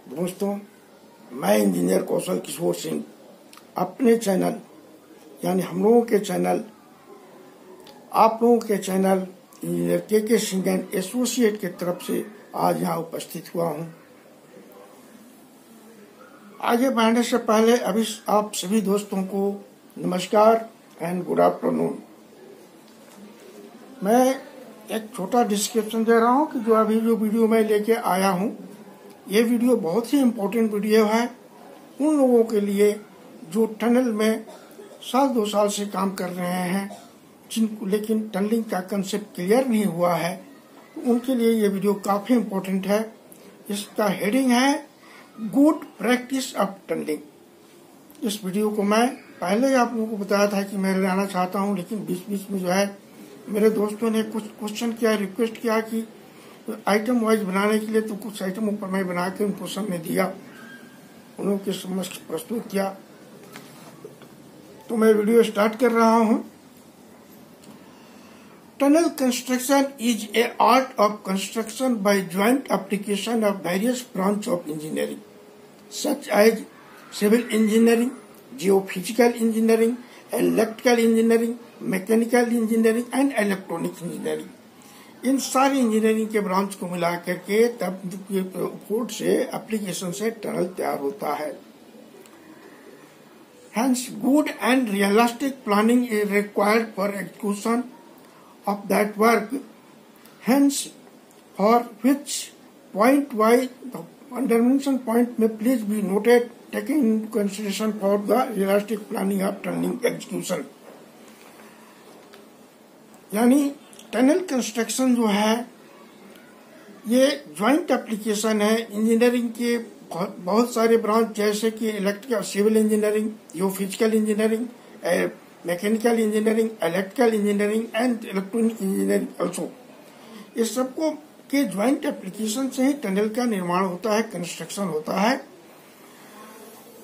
दोस्तों, मैं इंजीनियर कौशल किशोर सिंह अपने चैनल यानी हम लोगों के चैनल आप लोगों के चैनल इंजीनियर के सिंह एंड एसोसिएट की तरफ से आज यहाँ उपस्थित हुआ हूँ। आगे बढ़ने से पहले अभी आप सभी दोस्तों को नमस्कार एंड गुड आफ्टरनून। मैं एक छोटा डिस्क्रिप्शन दे रहा हूँ कि जो वीडियो मैं लेके आया हूँ, ये वीडियो बहुत ही इम्पोर्टेंट वीडियो है उन लोगों के लिए जो टनल में साल 2 साल से काम कर रहे हैं, जिनको लेकिन टनलिंग का कंसेप्ट क्लियर नहीं हुआ है। तो उनके लिए ये वीडियो काफ़ी इम्पोर्टेंट है। इसका हेडिंग है गुड प्रैक्टिस ऑफ टनलिंग। इस वीडियो को मैं पहले ही आप लोगों को बताया था कि मैं लाना चाहता हूँ, लेकिन बीच बीच में जो है मेरे दोस्तों ने कुछ क्वेश्चन किया, रिक्वेस्ट किया कि आइटम वाइज बनाने के लिए, तो कुछ आइटम ऊपर मैं बना के उनको सामने दिया, उन लोगों के समक्ष प्रस्तुत किया। तो मैं वीडियो स्टार्ट कर रहा हूँ। Tunnel construction is a art of construction by joint application of various branch of engineering such as civil engineering, geophysical engineering, electrical engineering, mechanical engineering and electronic engineering. इन सारी इंजीनियरिंग के branch को मिला करके तब कोड से application से tunnel तैयार होता है। Hence, good and realistic planning is required for execution of that work. Hence, for which point why the dimension point may please be noted, taking into consideration for the realistic planning of tunneling execution. यानी tunnel construction जो है ये joint application है engineering के बहुत सारे branch, जैसे कि electrical civil engineering, geophysical engineering, mechanical engineering, electrical engineering and electronic engineering also. इस सबको के ज्वाइंट एप्लीकेशन से ही टनल का निर्माण होता है, कंस्ट्रक्शन होता है।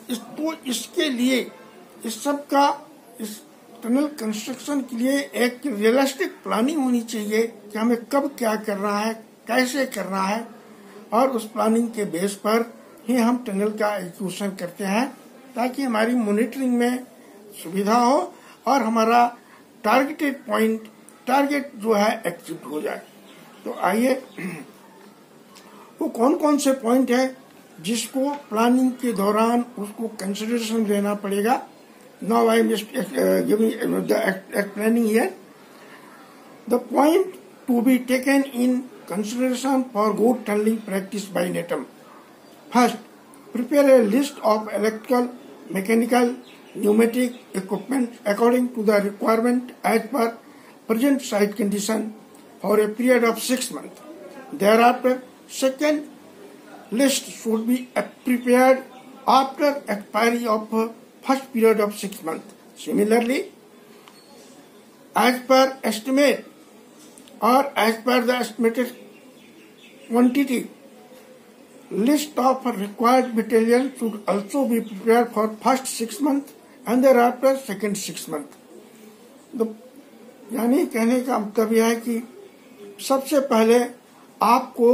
तो इसके लिए इस टनल कंस्ट्रक्शन के लिए एक रियलिस्टिक प्लानिंग होनी चाहिए कि हमें कब क्या करना है, कैसे करना है, और उस प्लानिंग के बेस पर ही हम टनल का एग्जीक्यूशन करते हैं, ताकि हमारी मॉनिटरिंग में सुविधा हो और हमारा टारगेट जो है अचीव हो जाए। तो आइए, वो कौन कौन से पॉइंट है जिसको प्लानिंग के दौरान उसको कंसिडरेशन लेना पड़ेगा। Now I am just giving the explaining here. The point to be taken in consideration for good tunneling practice by NATM. First, prepare a list of electrical, mechanical, pneumatic equipment according to the requirement as per present site condition for a period of 6 months. Thereafter, second list should be prepared after expiry of first period of 6 months. Similarly, as per estimate or as per the estimated quantity, list of required material should also be prepared for first 6 months and thereafter second 6 months. तो यानी कहने का मतलब यह है कि सबसे पहले आपको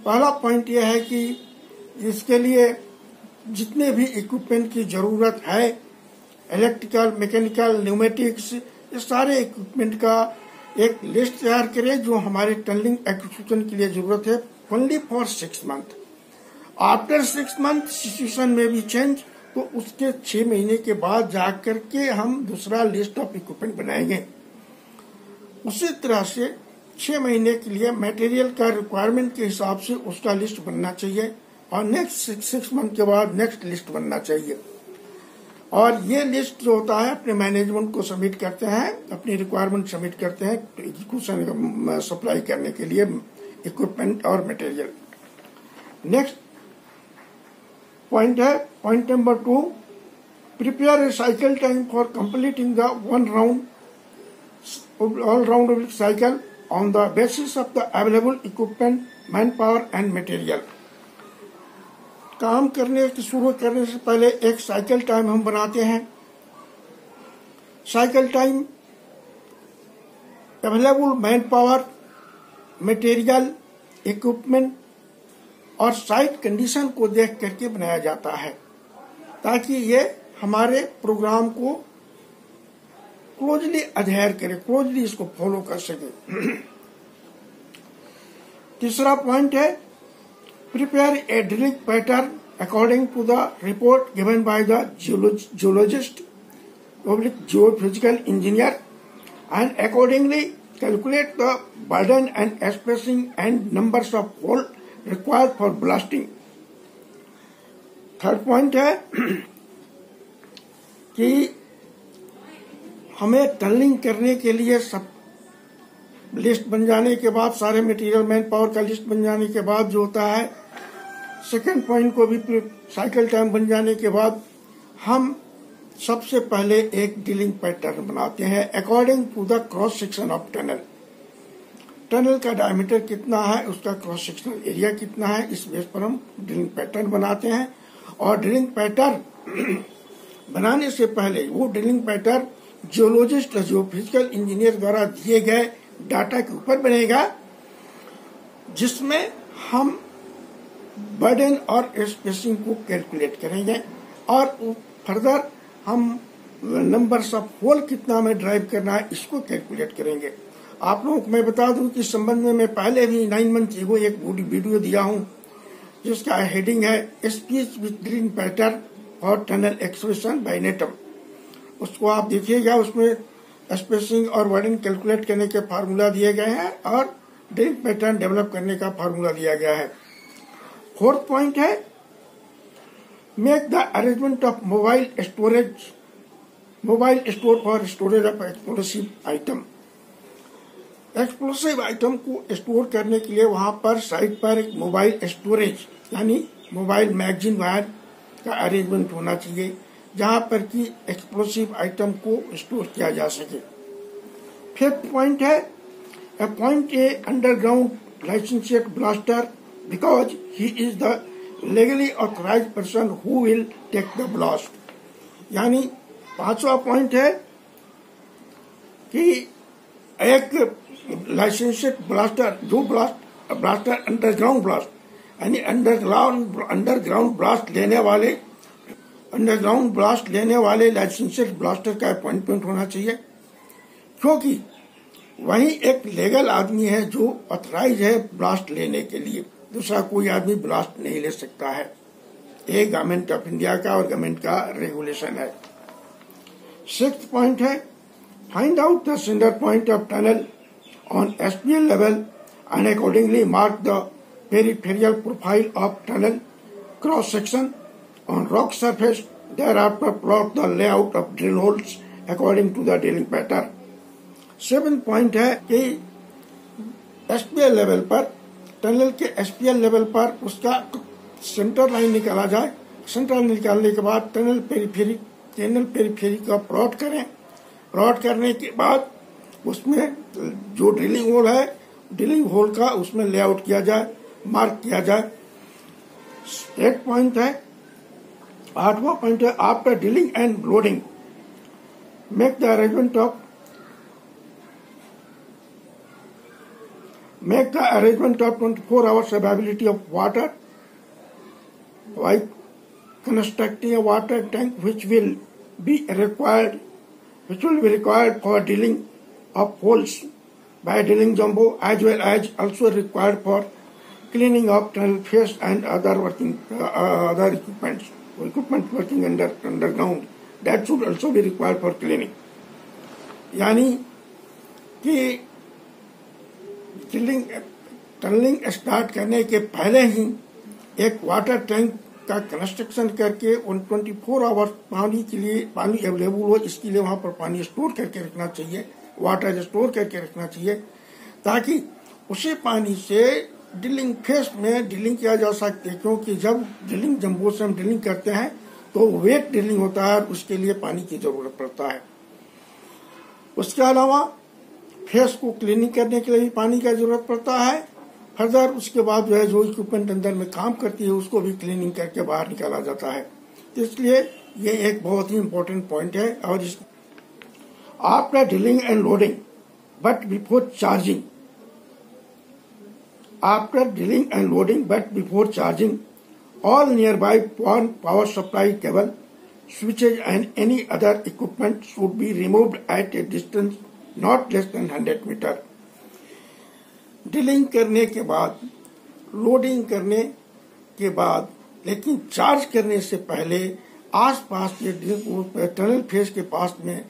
पहला पॉइंट यह है कि इसके लिए जितने भी इक्विपमेंट की जरूरत है, इलेक्ट्रिकल, मैकेनिकल, न्यूमेटिक्स, ये सारे इक्विपमेंट का एक लिस्ट तैयार करें जो हमारे टनलिंग एग्जीक्यूशन के लिए जरूरत है, only for 6 month. After 6 month situation में भी चेंज, तो उसके 6 महीने के बाद जाकर के हम दूसरा लिस्ट ऑफ इक्विपमेंट बनाएंगे। उसी तरह से 6 महीने के लिए मटेरियल का रिक्वायरमेंट के हिसाब से उसका लिस्ट बनना चाहिए और नेक्स्ट 6 मंथ के बाद नेक्स्ट लिस्ट बनना चाहिए। और ये लिस्ट जो होता है अपने मैनेजमेंट को सबमिट करते हैं, अपनी रिक्वायरमेंट सबमिट करते हैं एग्जीक्यूशन सप्लाई करने के लिए इक्विपमेंट और मटेरियल। नेक्स्ट पॉइंट है point number 2, prepare a cycle time for completing the all round cycle on the basis of the available equipment, man power and material. काम करने की शुरू करने से पहले एक साइकिल टाइम हम बनाते हैं। Cycle time available man power, material, equipment और साइट कंडीशन को देख करके बनाया जाता है, ताकि ये हमारे प्रोग्राम को क्लोजली अध्ययन करे, क्लोजली इसको फॉलो कर सके। तीसरा पॉइंट है prepare a drilling pattern according to the report given by the geologist public geophysical engineer and accordingly calculate the burden and spacing and numbers of hole required for blasting. Third point है कि हमें tunnelling करने के लिए सब list बन जाने के बाद, सारे मटेरियल मैन पावर का लिस्ट बन जाने के बाद जो होता है, सेकंड पॉइंट को भी साइकिल टाइम बन जाने के बाद हम सबसे पहले एक ड्रिलिंग पैटर्न बनाते हैं according to the cross section of tunnel. Tunnel का डायमीटर कितना है, उसका क्रॉस सेक्शनल एरिया कितना है, इस बेस पर हम ड्रिलिंग पैटर्न बनाते हैं। और ड्रिलिंग पैटर्न बनाने से पहले वो drilling pattern geologist, geophysical engineer द्वारा दिए गए डाटा के ऊपर बनेगा, जिसमें हम बर्डन और स्पेसिंग को कैलकुलेट करेंगे और फर्दर हम नंबर्स ऑफ होल कितना में ड्राइव करना है इसको कैलकुलेट करेंगे। आप लोगों को मैं बता दूं कि इस संबंध में मैं पहले भी 9 मंथ एगो एक वीडियो दिया हूं, जिसका हेडिंग है स्पीच विद ड्रिलिंग पैटर्न और टनल एक्सप्रेशन बाय नेटम। उसको आप देखिएगा, उसमें स्पेसिंग और बर्डन कैलकुलेट करने के फार्मूला दिए गए हैं और ड्रिलिंग पैटर्न डेवलप करने का फार्मूला दिया गया है। फोर्थ पॉइंट है make the arrangement of mobile store for storage of explosive item। Explosive item को स्टोर करने के लिए वहां पर साइट पर एक मोबाइल स्टोरेज यानी मोबाइल मैगजीन वायर का अरेंजमेंट होना चाहिए, जहां पर कि एक्सप्लोसिव आइटम को स्टोर किया जा सके। फिफ्थ पॉइंट है appoint a underground licentiate blaster because he is the legally authorized person who will take the blast। यानी पांचवा पॉइंट है कि एक लाइसेंसिएट ब्लास्टर, जो ब्लास्टर अंडरग्राउंड ब्लास्ट यानी अंडरग्राउंड ब्लास्ट लेने वाले लाइसेंसिएट ब्लास्टर का अपॉइंटमेंट होना चाहिए, क्योंकि वही एक लीगल आदमी है जो ऑथराइज है ब्लास्ट लेने के लिए। दूसरा कोई आदमी ब्लास्ट नहीं ले सकता है। ये गवर्नमेंट ऑफ इंडिया का और गवर्नमेंट का रेगुलेशन है। सिक्स्थ पॉइंट है find out the centre point of tunnel on SPL level and accordingly mark the peripheral profile of tunnel cross section on rock surface. thereafter plot the layout of drill holes according to the drilling pattern। Seventh point है कि SPL level पर, tunnel के SPL level पर उसका centre line निकाला जाए। Centre line निकालने के बाद टनल पेरिफेरी का प्लॉट करें। प्लॉट करने के बाद उसमें जो ड्रिलिंग होल है, ड्रिलिंग होल का उसमें लेआउट किया जाए, मार्क किया जाए। 8 पॉइंट है, 8वां पॉइंट है after drilling and loading make the arrangement of make the arrangement of 24 hours availability of water by constructing a water tank which will be required for drilling of holes by drilling jumbo, as well as also required for cleaning of tunnel face and other equipment working underground, that should also be required for cleaning। यानी कि tunnelling start करने के पहले ही एक water tank का construction करके 24 hours पानी available हो, इसके लिए वहां पर पानी स्टोर करके रखना चाहिए, वाटर स्टोर करके रखना चाहिए, ताकि उसी पानी से ड्रिलिंग फेस में ड्रिलिंग किया जा सकते है। क्योंकि जब ड्रिलिंग जंबो से हम ड्रिलिंग करते हैं तो वेट ड्रिलिंग होता है, उसके लिए पानी की जरूरत पड़ता है। उसके अलावा फेस को क्लीनिंग करने के लिए भी पानी का जरूरत पड़ता है। फर्दर उसके बाद जो इक्विपमेंट अंदर में काम करती है उसको भी क्लीनिंग करके बाहर निकाला जाता है। तो इसलिए ये एक बहुत ही इम्पोर्टेंट पॉइंट है। और after drilling and loading but before charging, after drilling and loading but before charging, all nearby power supply cable, switches and any other equipment should be removed at a distance not less than 100 meter. Drilling करने के बाद, loading करने के बाद, लेकिन charge करने से पहले आसपास के टनल फेस के पास में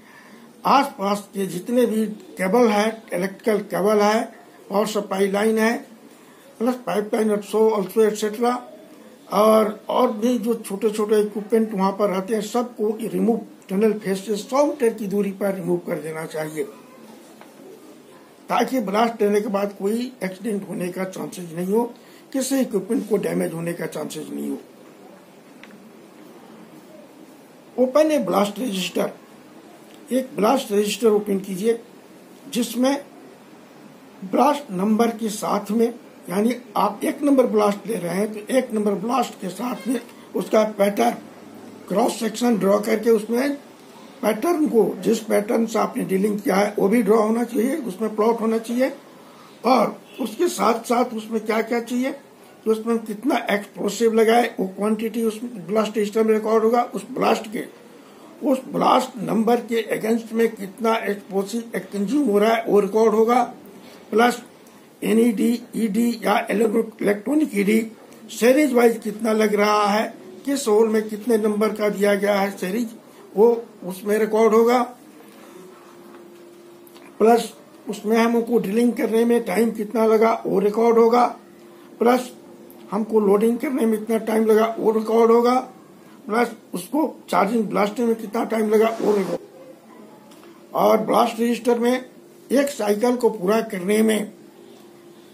आसपास के जितने भी केबल है, इलेक्ट्रिकल केबल है, पावर सप्लाई लाइन है, प्लस पाइपलाइन ऑल्सो एटसेट्रा, और भी जो छोटे छोटे इक्विपमेंट वहां पर रहते हैं सबको रिमूव टनल फेस से 100 मीटर की दूरी पर रिमूव कर देना चाहिए, ताकि ब्लास्ट लेने के बाद कोई एक्सीडेंट होने का चांसेस नहीं हो, किसी इक्विपमेंट को डैमेज होने का चांसेस नहीं हो। ओपन ए ब्लास्ट रजिस्टर, एक ब्लास्ट रजिस्टर ओपन कीजिए जिसमें ब्लास्ट नंबर के साथ में, यानी आप 1 नंबर ब्लास्ट ले रहे हैं तो 1 नंबर ब्लास्ट के साथ में उसका पैटर्न क्रॉस सेक्शन ड्रॉ करके उसमें पैटर्न को, जिस पैटर्न से आपने डीलिंग किया है वो भी ड्रॉ होना चाहिए, उसमें प्लॉट होना चाहिए, और उसके साथ साथ उसमें क्या क्या चाहिए कि उसमें कितना एक्सप्लोसिव लगाए वो क्वांटिटी उस ब्लास्ट रजिस्टर में रिकॉर्ड होगा। उस ब्लास्ट नंबर के अगेंस्ट में कितना एक्सप्लोसिव कंज्यूम हो रहा है वो रिकॉर्ड होगा, प्लस एनईडी, ईडी या इलेक्ट्रॉनिक ईडी सीरीज वाइज कितना लग रहा है, किस होल में कितने नंबर का दिया गया है सीरीज, वो उसमें रिकॉर्ड होगा, प्लस उसमें हमको ड्रिलिंग करने में टाइम कितना लगा वो रिकॉर्ड होगा, प्लस हमको लोडिंग करने में कितना टाइम लगा वो रिकॉर्ड होगा, प्लस उसको चार्जिंग ब्लास्टिंग में कितना टाइम लगा वो रिकॉर्ड। और ब्लास्ट रजिस्टर में एक साइकिल को पूरा करने में,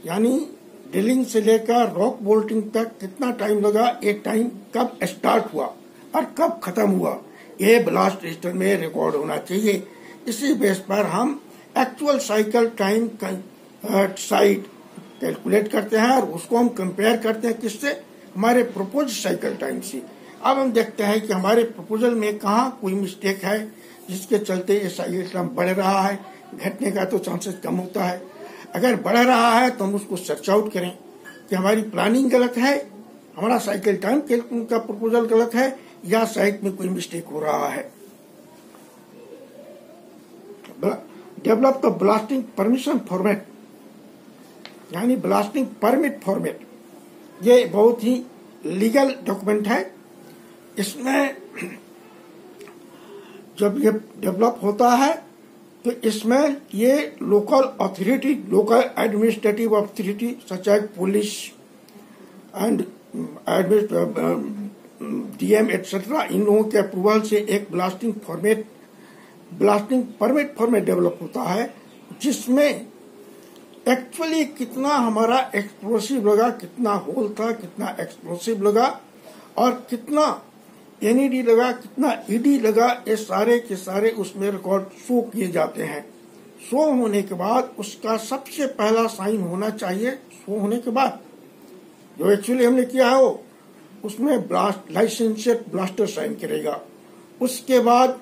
यानी ड्रिलिंग से लेकर रॉक बोल्टिंग तक कितना टाइम लगा, एक टाइम कब स्टार्ट हुआ और कब खत्म हुआ, ये ब्लास्ट रजिस्टर में रिकॉर्ड होना चाहिए। इसी बेस पर हम actual cycle time side calculate करते हैं और उसको हम कंपेयर करते हैं किससे, हमारे प्रपोज साइकिल टाइम से। अब हम देखते हैं कि हमारे प्रपोजल में कहाँ कोई मिस्टेक है जिसके चलते ये साइकिल टाइम बढ़ रहा है, घटने का तो चांसेस कम होता है। अगर बढ़ रहा है तो हम उसको सर्च आउट करें कि हमारी प्लानिंग गलत है, हमारा साइकिल टाइम का प्रपोजल गलत है, या साइट में कोई मिस्टेक हो रहा है। Develop the blasting permission format, यानी ब्लास्टिंग परमिट फॉर्मेट, ये बहुत ही लीगल डॉक्यूमेंट है। इसमें जब ये डेवलप होता है तो इसमें ये local authority, local administrative authority such as police and DM etcetera, इन लोगों के अप्रूवल से एक ब्लास्टिंग परमिट फॉर्मेट डेवलप होता है, जिसमें एक्चुअली कितना हमारा एक्सप्लोसिव लगा, कितना होल था, कितना एक्सप्लोसिव लगा और कितना एनईडी लगा, कितना ईडी लगा, ये सारे के सारे उसमें रिकॉर्ड शो किए जाते हैं। शो होने के बाद उसका सबसे पहला साइन होना चाहिए। शो होने के बाद जो एक्चुअली हमने किया है वो उसमें लाइसेंसियड ब्लास्टर साइन करेगा, उसके बाद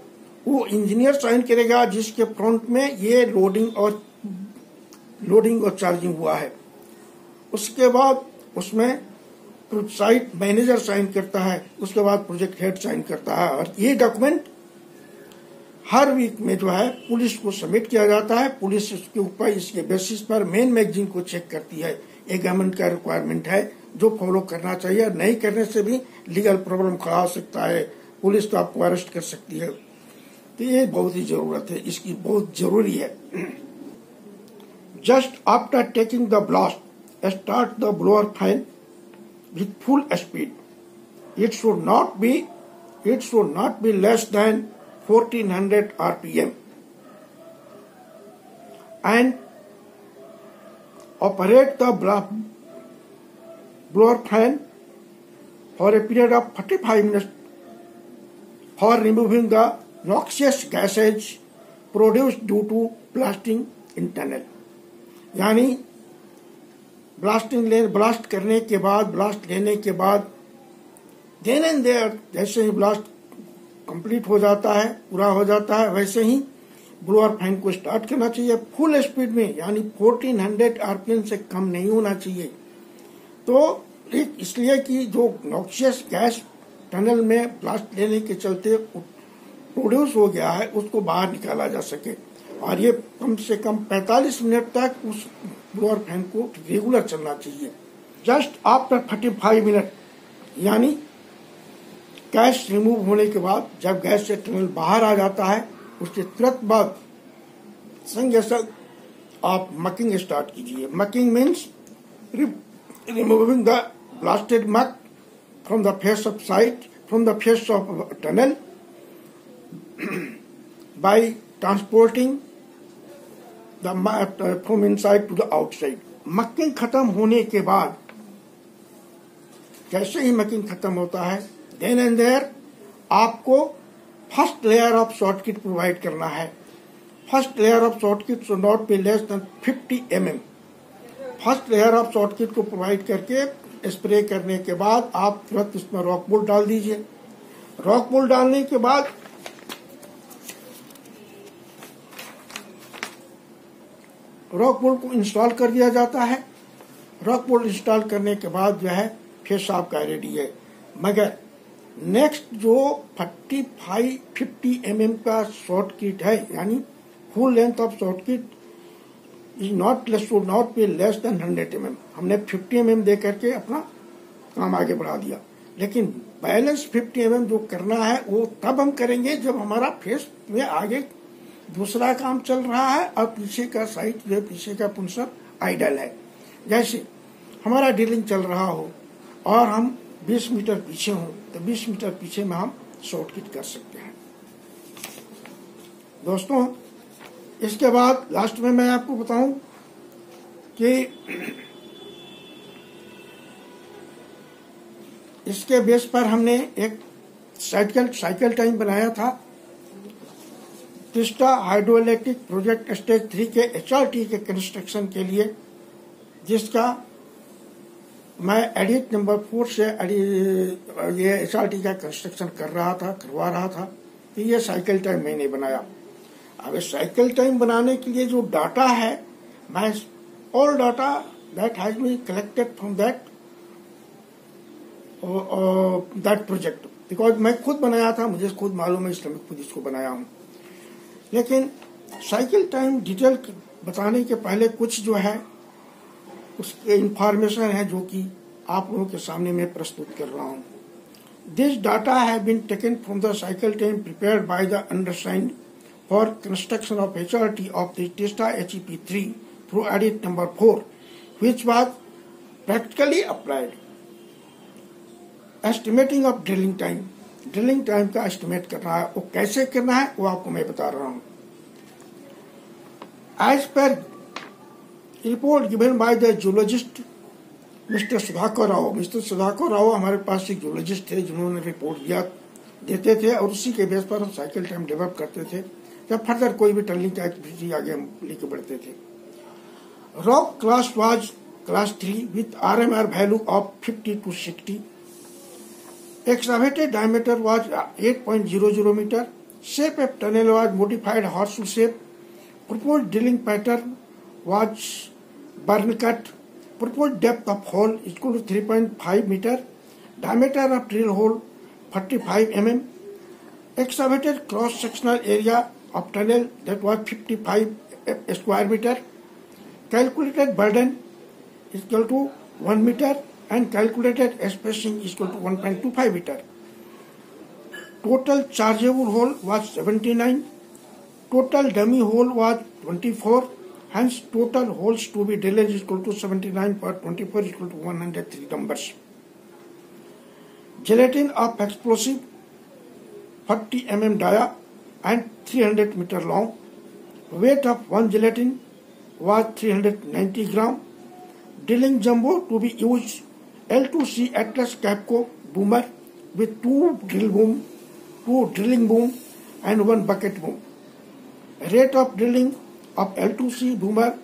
वो इंजीनियर साइन करेगा जिसके फ्रंट में ये लोडिंग और चार्जिंग हुआ है, उसके बाद उसमें साइट मैनेजर साइन करता है, उसके बाद प्रोजेक्ट हेड साइन करता है, और ये डॉक्यूमेंट हर वीक में जो है पुलिस को सबमिट किया जाता है। पुलिस इसके ऊपर, इसके बेसिस पर मेन मैगजीन को चेक करती है। ये गवर्नमेंट का रिक्वायरमेंट है जो फॉलो करना चाहिए, नहीं करने से भी लीगल प्रॉब्लम खड़ा हो सकता है, पुलिस तो आपको अरेस्ट कर सकती है। तो ये बहुत ही जरूरत है, इसकी बहुत जरूरी है। Just after taking the blast start the blower fan with full speed. It should not be less than 1400 RPM and operate the blower fan for a period of 45 minutes for removing the noxious gases produced due to blasting in tunnel. यानी blast करने के बाद, blast लेने के बाद then and there, जैसे ही blast complete हो जाता है, पूरा हो जाता है, वैसे ही ब्लोअर फैन को स्टार्ट करना चाहिए फुल स्पीड में, यानी 1400 आरपीएम से कम नहीं होना चाहिए। तो एक इसलिए कि जो नॉक्सियस गैस टनल में ब्लास्ट लेने के चलते प्रोड्यूस हो गया है उसको बाहर निकाला जा सके, और ये कम से कम 45 मिनट तक उस ब्लोअर फैन को रेगुलर चलना चाहिए। जस्ट आफ्टर 45 मिनट, यानी गैस रिमूव होने के बाद जब गैस से टनल बाहर आ जाता है उसके तुरंत बाद संगे संग आप मकिंग स्टार्ट कीजिए। Mucking means removing the blasted मक from the face of site, from the face of tunnel by transporting the from inside to the outside. Mucking खत्म होने के बाद, जैसे ही मकिंग खत्म होता है, देन एंड देयर आपको first layer of short kit provide करना है। First layer of short kit should not be less than 50 mm। First layer of short kit को प्रोवाइड करके स्प्रे करने के बाद आप तुरंत इसमें रॉक बोल्ट डाल दीजिए। रॉक बोल्ट डालने के बाद रॉक बोल्ट को इंस्टॉल कर दिया जाता है। रॉक बोल्ट इंस्टॉल करने के बाद जो है फेस आपका रेडी है। मगर नेक्स्ट जो 50 mm का शॉर्ट किट है, यानी full length of short kit should not be less than 100 mm। हमने 50 mm दे करके अपना काम आगे बढ़ा दिया, लेकिन बैलेंस 50 mm जो करना है वो तब हम करेंगे जब हमारा फेस में आगे दूसरा काम चल रहा है और पीछे का साइड जो है, पीछे का पुंसर आइडल है। जैसे हमारा ड्रिलिंग चल रहा हो और हम 20 मीटर पीछे हों तो 20 मीटर पीछे में हम शॉर्ट किट कर सकते हैं। दोस्तों, इसके बाद लास्ट में मैं आपको बताऊं कि इसके बेस पर हमने एक साइकिल टाइम बनाया था। Teesta hydro electric project stage 3 के HRT के कंस्ट्रक्शन के लिए, जिसका मैं एडिट नंबर 4 से ये HRT का कंस्ट्रक्शन करवा रहा था। तो ये साइकिल टाइम मैंने बनाया। अब साइकिल टाइम बनाने के लिए जो डाटा है, मैं all data that has been collected from that project, because मैं खुद बनाया था, मुझे खुद मालूम है, इसलिए मैं खुद इसको बनाया हूँ। लेकिन साइकिल टाइम डिटेल बताने के पहले कुछ जो है उसके इंफॉर्मेशन है जो कि आप लोगों के सामने मैं प्रस्तुत कर रहा हूँ। This data have been taken from the cycle time prepared by the undersigned for construction of HRT of the Teesta HEP3 through edit number 4, which was practically applied. Estimating of drilling time. Drilling time का estimate करना है, वो कैसे करना है वो आपको मैं बता रहा हूँ। As per report given by the geologist mister Sudhakar Rao. Mister Sudhakar Rao हमारे पास एक जियोलॉजिस्ट थे जिन्होंने रिपोर्ट देते थे और उसी के बेस पर हम साइकिल टाइम डेवलप करते थे या फर्दर कोई भी टनलिंग का एक्टिविटी आगे हम लेके बढ़ते थे। Rock class was class 3 with RMR value of 50 to 60। Excavated diameter was 8.00 meter. Shape of tunnel was modified horseshoe shape. Proposed drilling pattern was burn cut. Proposed depth of hole is equal to 3.5 meter. Diameter of drill hole 45 mm. Excavated cross sectional area of tunnel that was 55 square meter. Calculated burden is equal to 1 meter and calculated spacing is equal to 1.25 meter. Total chargeable hole was 79. Total dummy hole was 24. Hence total holes to be drilled is equal to 79 per 24 is equal to 103 numbers. Gelatin of explosive 40 mm dia and 300 meter long. Weight of one gelatin was 390 gram. Drilling jumbo to be used L2C Atlas Capco boomer with two drilling boom and one bucket boom. Rate of drilling of L2C boomer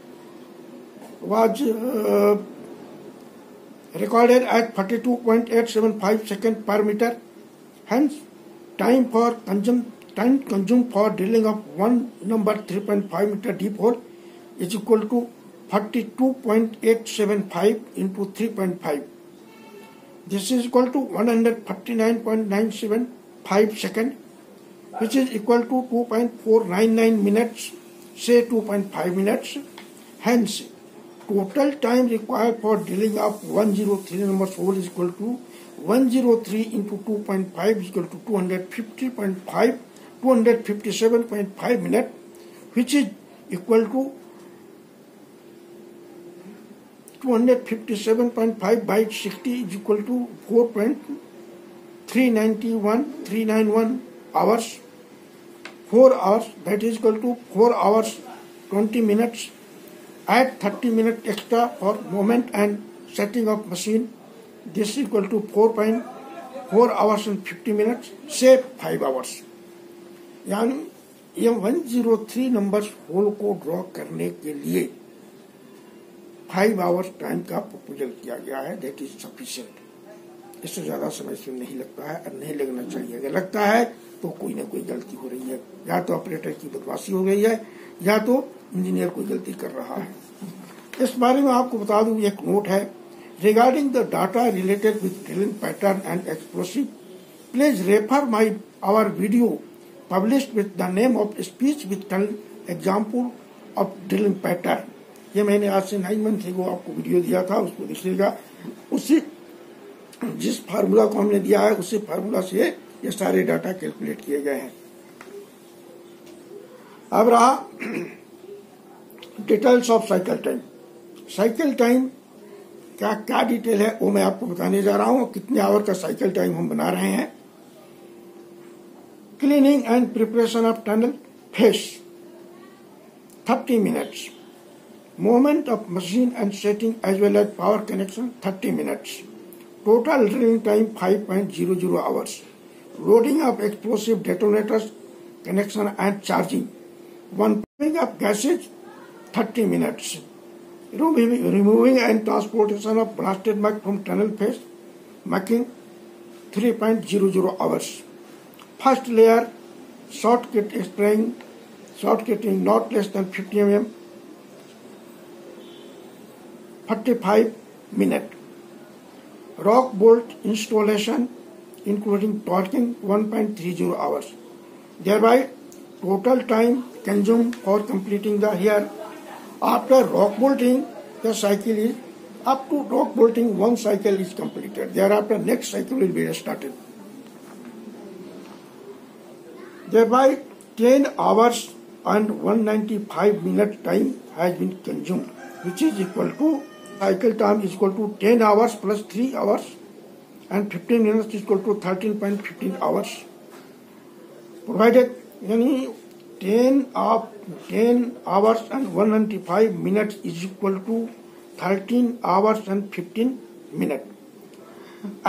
was recorded at 42.875 seconds per meter. Hence, time consumed for drilling of one number 3.5 meter deep hole is equal to 42.875 into 3.5. This is equal to 149.975 second, which is equal to 2.499 minutes, say 2.5 minutes. Hence, total time required for dealing of 103 numbers whole is equal to 103 into 2.5 is equal to 257.5 minutes, which is equal to 257.5 by 60 is equal to 4.391 hours. 4 hours, that is equal to 4 hours 20 minutes. Add 30 minutes extra for movement and setting of machine. This is equal to 4 hours and 50 minutes. Say 5 hours. यानी ये 103 numbers whole को draw करने के लिए 5 hours time का proposal किया गया है. That is sufficient. इससे ज्यादा समय इसमें नहीं लगता है और नहीं लगना चाहिए. अगर लगता है तो कोई ना कोई गलती हो रही है. या तो ऑपरेटर की बदमाशी हो रही है या तो इंजीनियर कोई गलती कर रहा है. इस बारे में आपको बता दूं, एक नोट है. Regarding the data related with drilling pattern and explosive, please refer my our video published with the name of speech with example of drilling pattern. ये मैंने आज से 9 मंथ को आपको वीडियो दिया था, उसको देखिएगा. उसी जिस फार्मूला को हमने दिया है उसी फार्मूला से ये सारे डाटा कैलकुलेट किए गए हैं. अब रहा details of cycle time. Cycle time क्या क्या डिटेल है वो मैं आपको बताने जा रहा हूं. कितने आवर का साइकिल टाइम हम बना रहे हैं. Cleaning and preparation of tunnel face 30 minutes. Movement of machine and setting as well as power connection 30 minutes. Total drilling time 5.00 hours. Loading of explosive detonators, connection and charging. One pumping of gases 30 minutes. Removing and transportation of blasted mud from tunnel face, making 3.00 hours. First layer short kit spraying, short kitting not less than 50 mm. 45 minutes. Rock bolt installation including torquing 1.30 hours. Thereby total time consumed for completing the here. After rock bolting, the cycle is up to rock bolting, one cycle is completed. Thereafter next cycle will be started. Thereby 10 hours and 195 minutes time has been consumed, which is equal to cycle time is equal to 10 hours plus 3 hours and 15 minutes is equal to 13.15 hours. Provided यानी 10 hours and 195 minutes is equal to 13 hours and 15 minutes.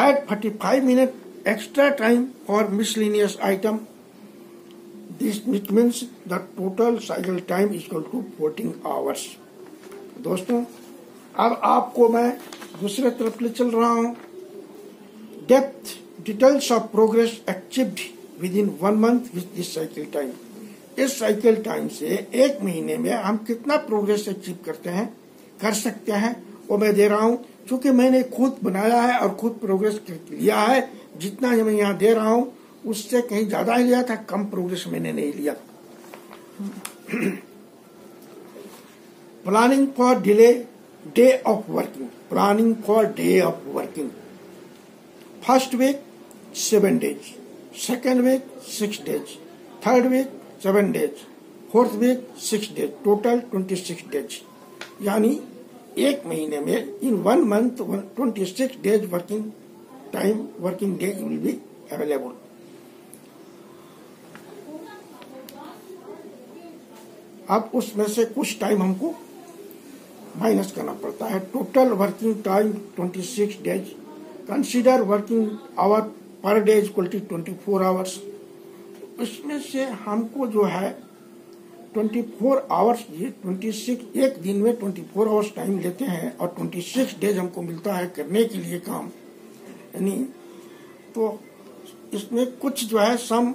Add 45 minutes extra time for miscellaneous item. This means the total cycle time is equal to 14 hours. दोस्तों, अब आपको मैं दूसरे तरफ ले चल रहा हूं. Depth details of progress achieved with in 1 month with this cycle time. इस साइकिल टाइम से 1 महीने में हम कितना प्रोग्रेस अचीव कर सकते हैं वो मैं दे रहा हूं. क्योंकि मैंने खुद बनाया है और खुद प्रोग्रेस लिया है. जितना मैं यहाँ दे रहा हूं उससे कहीं ज्यादा ही लिया था, कम प्रोग्रेस मैंने नहीं लिया. Planning for delay day of working. Planning for day of working. First week 7 days, second week 6 days, third week 7 days, fourth week 6 days, total 26 days. यानी 1 महीने में in 1 month 26 days working time, working day will be available. अब उसमें से कुछ time हमको minus करना पड़ता है. Total working time 26 days. Consider working hour per day equal to 24 hours. इसमें से हमको जो है 24 आवर्स, ये 26 एक दिन में 24 आवर्स टाइम लेते हैं और 26 डेज हमको मिलता है करने के लिए काम. यानी तो इसमें कुछ जो है some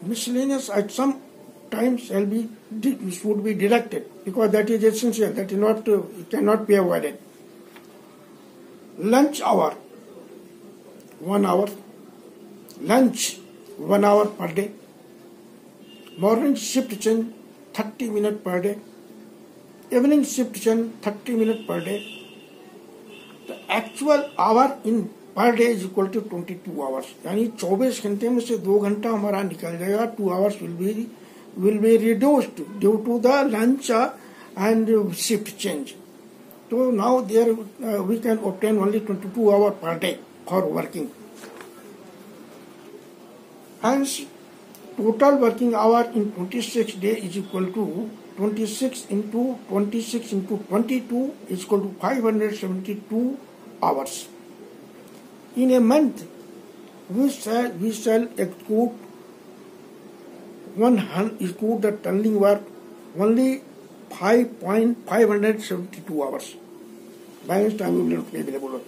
miscellaneous some time should be deducted because that is essential. That is not cannot be avoided. Lunch hour 1 hour, lunch 1 hour per day, morning shift change 30 minutes per day, evening shift change 30 minutes per day. The actual hour in per day is equal to 22 hours. यानी 24 घंटे में से 2 घंटा हमारा निकल जाएगा. 2 hours will be reduced due to the lunch and shift change. So now there we can obtain only 22 hours per day for working. Hence, total working hour in 26 days is equal to 26 into 22 is equal to 572 hours. In a month, we shall execute the tunneling work only 572 hours. Balance time will not be available.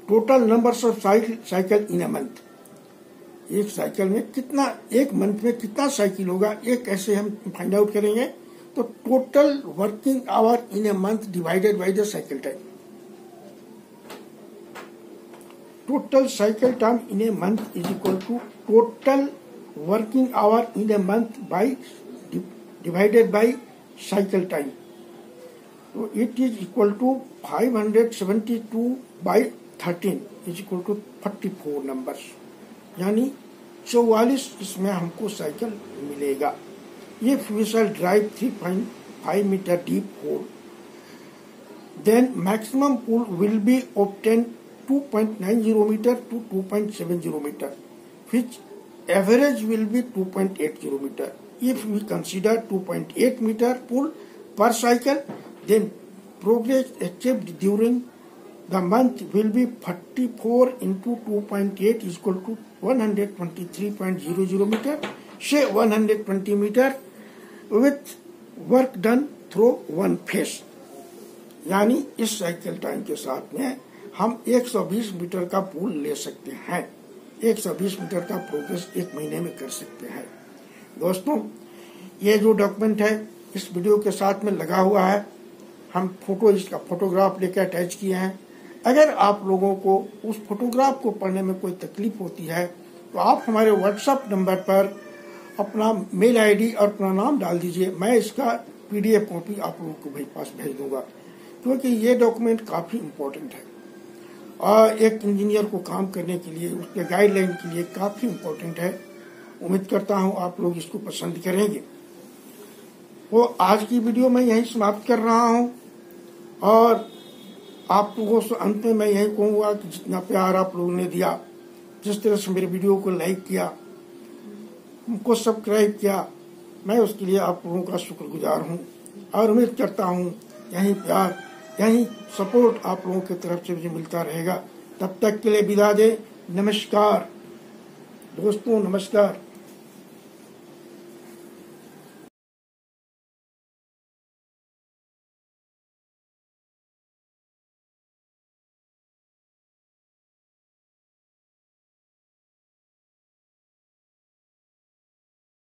Total numbers of cycle in a month. एक cycle में कितना, एक month में कितना cycle होगा, ये कैसे हम फाइंड आउट करेंगे? तो total working hour in a month divided by the cycle time. Total cycle time in a month is equal to total working hour in a month by divided by cycle time. तो it is equal to 572 by 13 is equal to 44 numbers. यानी 44 इसमें हमको cycle मिलेगा. If we shall drive 3.5 meter deep hole, then maximum pull will be obtained 2.90 meter to 2.70 meter, which average will be 2.80 meter. If we consider 2.8 meter pull per cycle, then progress achieved during the month will be 44 into 2.8 is equal to 123.00 meter, say 120 meter with work done through one phase. यानी इस cycle time के साथ में हम 120 metre का पुल ले सकते हैं. 120 मीटर का प्रोग्रेस एक महीने में कर सकते हैं. दोस्तों, ये जो डॉक्यूमेंट है इस वीडियो के साथ में लगा हुआ है. हम इसका फोटोग्राफ लेकर अटैच किए हैं. अगर आप लोगों को उस फोटोग्राफ को पढ़ने में कोई तकलीफ होती है तो आप हमारे व्हाट्सएप नंबर पर अपना मेल आईडी और अपना नाम डाल दीजिए. मैं इसका PDF कॉपी आप लोगों को पास भेज दूंगा, क्योंकि ये डॉक्यूमेंट काफी इम्पोर्टेंट है और एक इंजीनियर को काम करने के लिए, उसके गाइडलाइन के लिए काफी इम्पोर्टेंट है. उम्मीद करता हूँ आप लोग इसको पसंद करेंगे. वो आज की वीडियो मैं यहीं समाप्त कर रहा हूँ और आप लोगों से अंत में मैं यही कहूँगा कि जितना प्यार आप लोगों ने दिया, जिस तरह से मेरे वीडियो को लाइक किया, हमको सब्सक्राइब किया, मैं उसके लिए आप लोगों का शुक्रगुजार हूँ और उम्मीद करता हूँ यही प्यार, यही सपोर्ट आप लोगों की तरफ से मुझे मिलता रहेगा. तब तक के लिए विदा दे. नमस्कार दोस्तों, नमस्कार.